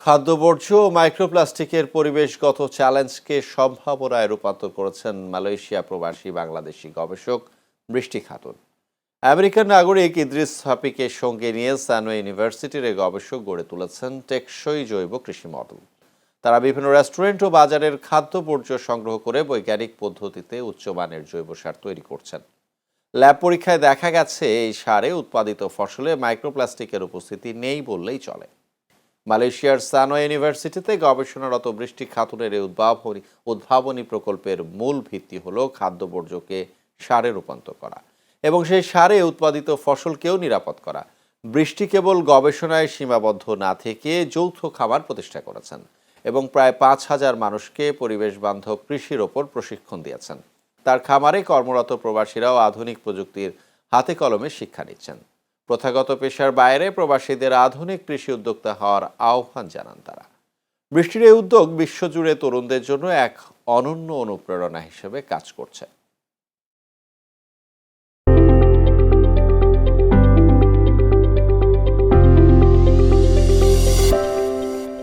খাদ্যবর্জ্য ও মাইক্রোপ্লাস্টিকের পরিবেশগত চ্যালেঞ্জকে সম্ভাবনায় রূপান্তর করেছেন মালয়েশিয়া প্রবাসী বাংলাদেশি গবেষক বৃষ্টি খাতুন। আমেরিকান নাগরিক ইদ্রিস হাপিকে সঙ্গে নিয়ে সানওয়ে ইউনিভার্সিটির এই গবেষক গড়ে তুলেছেন টেকসই জৈব কৃষি মডেল। তারা বিভিন্ন রেস্টুরেন্ট ও বাজারের খাদ্যবর্জ্য সংগ্রহ করে বৈজ্ঞানিক পদ্ধতিতে উচ্চমানের জৈব সার তৈরি করছেন। ল্যাব পরীক্ষায় দেখা গেছে এই সারে উৎপাদিত ফসলে মাইক্রোপ্লাস্টিকের উপস্থিতি নেই বললেই চলে। মালয়েশিয়ার সানোয়া ইউনিভার্সিটিতে গবেষণারত বৃষ্টি খাতুনের এই উদ্ভাবনী প্রকল্পের মূল ভিত্তি হল খাদ্যবর্জ্যকে সারে রূপান্তর করা এবং সেই সারে উৎপাদিত ফসলকেও নিরাপদ করা। বৃষ্টি কেবল গবেষণায় সীমাবদ্ধ না থেকে যৌথ খামার প্রতিষ্ঠা করেছেন এবং প্রায় 5,000 মানুষকে পরিবেশ বান্ধব কৃষির ওপর প্রশিক্ষণ দিয়েছেন। তার খামারে কর্মরত প্রবাসীরাও আধুনিক প্রযুক্তির হাতে কলমে শিক্ষা নিচ্ছেন। প্রথাগত পেশার বাইরে প্রবাসীদের আধুনিক কৃষি উদ্যোক্তা হওয়ার আহ্বান জানান তারা। বৃষ্টির এই উদ্যোগ বিশ্বজুড়ে তরুণদের জন্য এক অনন্য অনুপ্রেরণা হিসেবে কাজ করছে।